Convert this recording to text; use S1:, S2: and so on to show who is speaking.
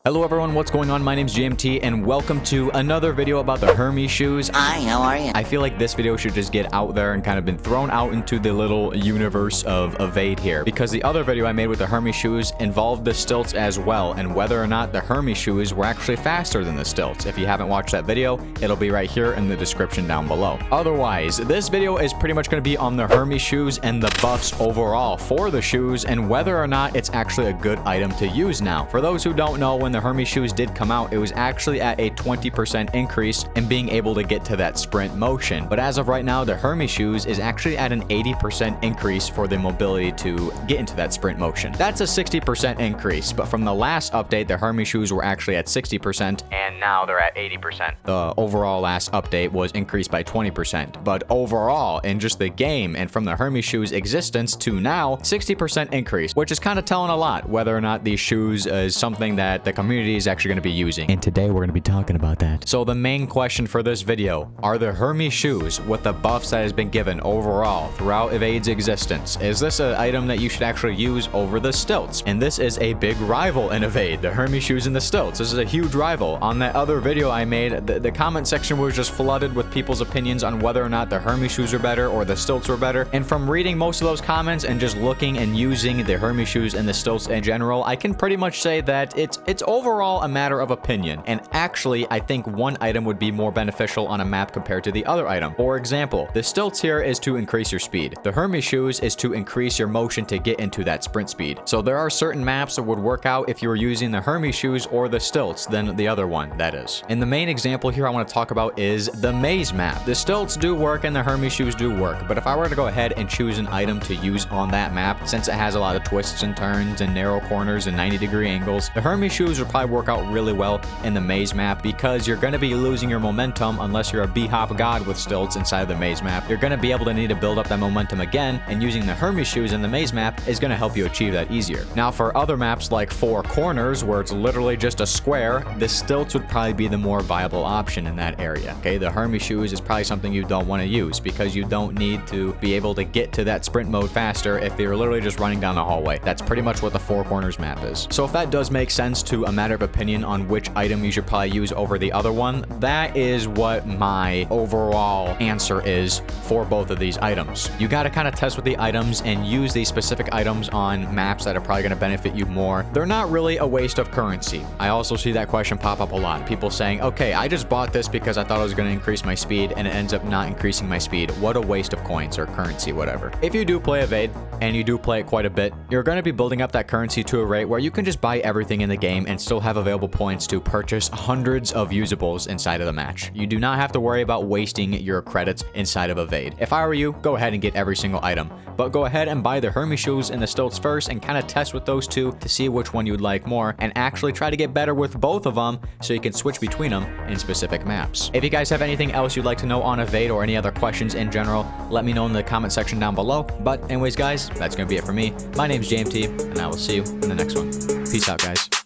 S1: Hello everyone, what's going on? My name's GMT and welcome to another video about the Hermes shoes.
S2: Hi, how are you?
S1: I feel like this video should just get out there and kind of been thrown out into the little universe of Evade here, because the other video I made with the Hermes shoes involved the stilts as well, and whether or not the Hermes shoes were actually faster than the stilts. If you haven't watched that video, it'll be right here in the description down below. Otherwise, this video is pretty much going to be on the Hermes shoes and the buffs overall for the shoes and whether or not it's actually a good item to use now. For those who don't know, when the Hermes shoes did come out, it was actually at a 20% increase in being able to get to that sprint motion. But as of right now, the Hermes shoes is actually at an 80% increase for the mobility to get into that sprint motion. That's a 60% increase, but from the last update, the Hermes shoes were actually at 60% and now they're at 80%. The overall last update was increased by 20%, but overall in just the game and from the Hermes shoes existence to now, 60% increase, which is kind of telling a lot whether or not these shoes is something that the community is actually going to be using. And today we're going to be talking about that. So the main question for this video, are the Hermes shoes with the buffs that has been given overall throughout Evade's existence, is this an item that you should actually use over the stilts? And this is a big rival in Evade, the Hermes shoes and the stilts. This is a huge rival. On that other video I made, the comment section was just flooded with people's opinions on whether or not the Hermes shoes are better or the stilts were better. And from reading most of those comments and just looking and using the Hermes shoes and the stilts in general, I can pretty much say that it's overall a matter of opinion. And actually, I think one item would be more beneficial on a map compared to the other item. For example, the stilts here is to increase your speed. The Hermes shoes is to increase your motion to get into that sprint speed. So there are certain maps that would work out if you were using the Hermes shoes or the stilts than the other one, that is. And the main example here I want to talk about is the maze map. The stilts do work and the Hermes shoes do work, but if I were to go ahead and choose an item to use on that map, since it has a lot of twists and turns and narrow corners and 90-degree angles, the Hermes shoes would probably work out really well in the maze map because you're going to be losing your momentum unless you're a B-hop god with stilts inside of the maze map. You're going to be able to need to build up that momentum again, and using the Hermes shoes in the maze map is going to help you achieve that easier. Now for other maps like Four Corners, where it's literally just a square, the stilts would probably be the more viable option in that area. Okay, the Hermes shoes is probably something you don't want to use because you don't need to be able to get to that sprint mode faster if you're literally just running down the hallway. That's pretty much what the Four Corners map is. So if that does make sense to a matter of opinion on which item you should probably use over the other one, that is what my overall answer is for both of these items. You got to kind of test with the items and use these specific items on maps that are probably going to benefit you more. They're not really a waste of currency. I also see that question pop up a lot. People saying, okay, I just bought this because I thought it was going to increase my speed and it ends up not increasing my speed. What a waste of coins or currency, whatever. If you do play Evade, and you do play it quite a bit, you're going to be building up that currency to a rate where you can just buy everything in the game and still have available points to purchase hundreds of usables inside of the match. You do not have to worry about wasting your credits inside of Evade. If I were you, go ahead and get every single item, but go ahead and buy the Hermes shoes and the stilts first and kind of test with those two to see which one you'd like more and actually try to get better with both of them so you can switch between them in specific maps. If you guys have anything else you'd like to know on Evade or any other questions in general, let me know in the comment section down below. But anyways guys, that's going to be it for me. My name's JMT and I will see you in the next one. Peace out guys.